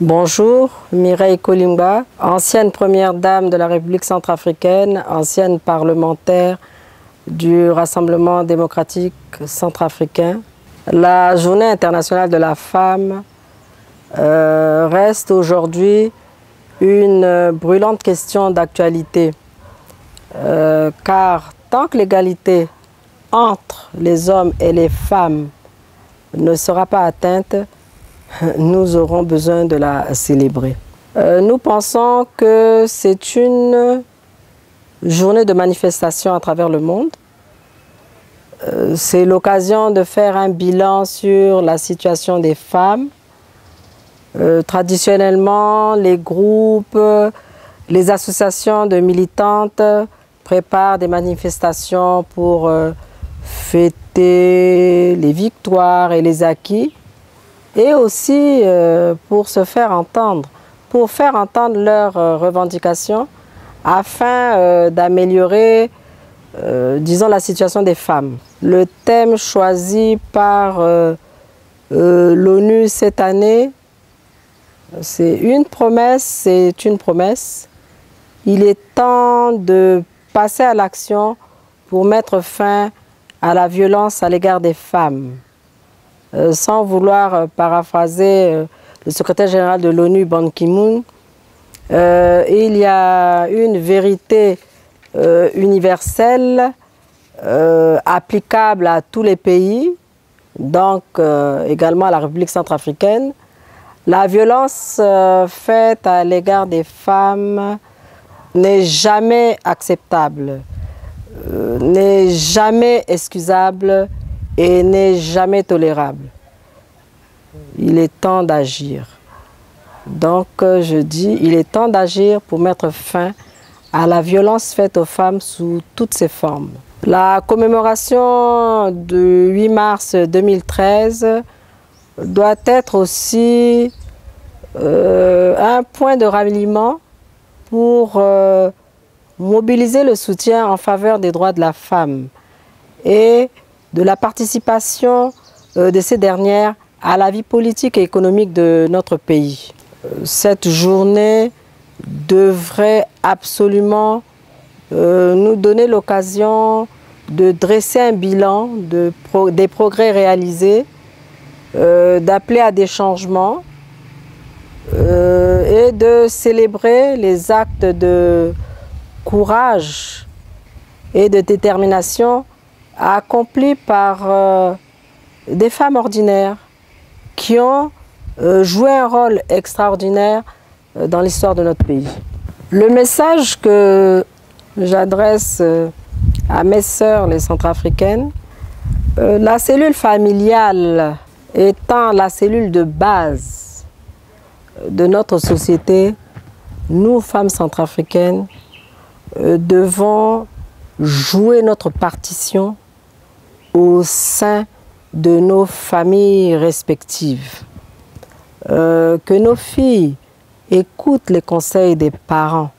Bonjour, Mireille Kolimba, ancienne première dame de la République centrafricaine, ancienne parlementaire du Rassemblement démocratique centrafricain. La Journée internationale de la femme reste aujourd'hui une brûlante question d'actualité, car tant que l'égalité entre les hommes et les femmes ne sera pas atteinte, nous aurons besoin de la célébrer. Nous pensons que c'est une journée de manifestation à travers le monde. C'est l'occasion de faire un bilan sur la situation des femmes. Traditionnellement, les groupes, les associations de militantes préparent des manifestations pour fêter les victoires et les acquis, et aussi pour se faire entendre, pour faire entendre leurs revendications afin d'améliorer, disons, la situation des femmes. Le thème choisi par l'ONU cette année, c'est une promesse. Il est temps de passer à l'action pour mettre fin à la violence à l'égard des femmes. Sans vouloir paraphraser le secrétaire général de l'ONU, Ban Ki-moon, il y a une vérité universelle applicable à tous les pays, donc également à la République centrafricaine. La violence faite à l'égard des femmes n'est jamais acceptable, n'est jamais excusable et n'est jamais tolérable. Il est temps d'agir. Donc je dis, il est temps d'agir pour mettre fin à la violence faite aux femmes sous toutes ses formes. La commémoration du 8 mars 2013 doit être aussi un point de ralliement pour mobiliser le soutien en faveur des droits de la femme et de la participation de ces dernières à la vie politique et économique de notre pays. Cette journée devrait absolument nous donner l'occasion de dresser un bilan des progrès réalisés, d'appeler à des changements et de célébrer les actes de courage et de détermination accomplis par des femmes ordinaires qui ont joué un rôle extraordinaire dans l'histoire de notre pays. Le message que j'adresse à mes sœurs, les centrafricaines, la cellule familiale étant la cellule de base de notre société, nous, femmes centrafricaines, devons jouer notre partition au sein de nos familles respectives. Que nos filles écoutent les conseils des parents,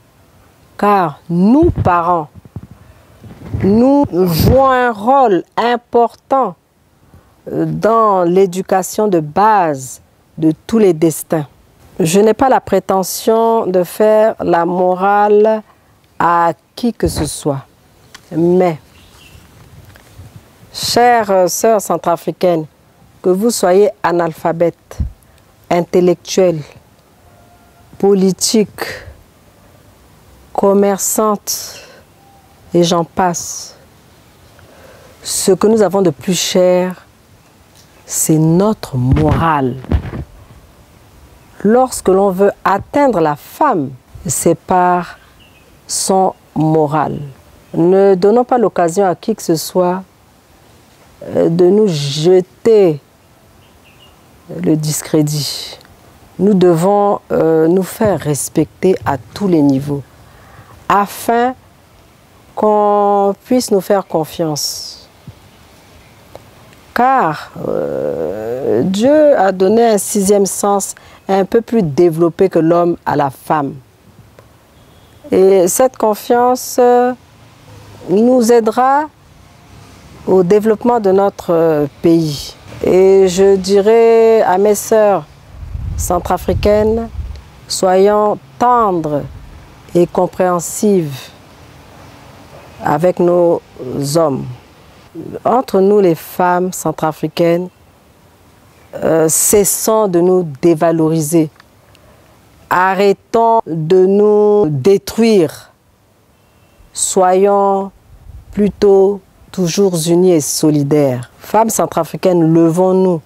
car nous, parents, nous jouons un rôle important dans l'éducation de base de tous les destins. Je n'ai pas la prétention de faire la morale à qui que ce soit, mais chères sœurs centrafricaines, que vous soyez analphabètes, intellectuelles, politiques, commerçantes, et j'en passe, ce que nous avons de plus cher, c'est notre morale. Lorsque l'on veut atteindre la femme, c'est par son moral. Ne donnons pas l'occasion à qui que ce soit de nous jeter le discrédit. Nous devons nous faire respecter à tous les niveaux afin qu'on puisse nous faire confiance. Car Dieu a donné un sixième sens un peu plus développé que l'homme à la femme. Et cette confiance nous aidera au développement de notre pays. Et je dirais à mes sœurs centrafricaines, soyons tendres et compréhensives avec nos hommes. Entre nous, les femmes centrafricaines, cessons de nous dévaloriser. Arrêtons de nous détruire. Soyons plutôt toujours unis et solidaires. Femmes centrafricaines, levons-nous.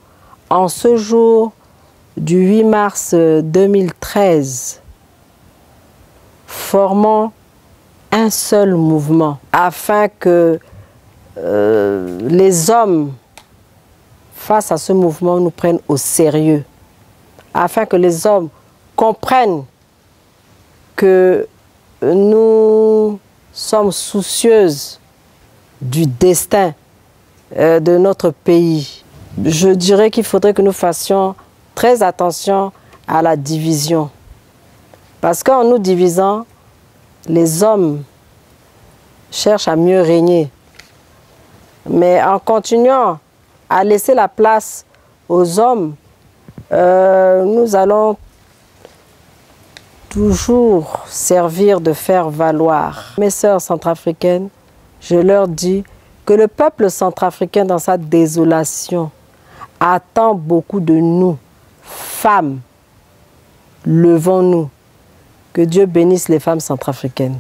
En ce jour du 8 mars 2013, formons un seul mouvement afin que les hommes, face à ce mouvement, nous prennent au sérieux. Afin que les hommes comprennent que nous sommes soucieuses du destin de notre pays. Je dirais qu'il faudrait que nous fassions très attention à la division. Parce qu'en nous divisant, les hommes cherchent à mieux régner. Mais en continuant à laisser la place aux hommes, nous allons toujours servir de faire valoir. Mes sœurs centrafricaines, je leur dis que le peuple centrafricain dans sa désolation attend beaucoup de nous, femmes. Levons-nous. Que Dieu bénisse les femmes centrafricaines.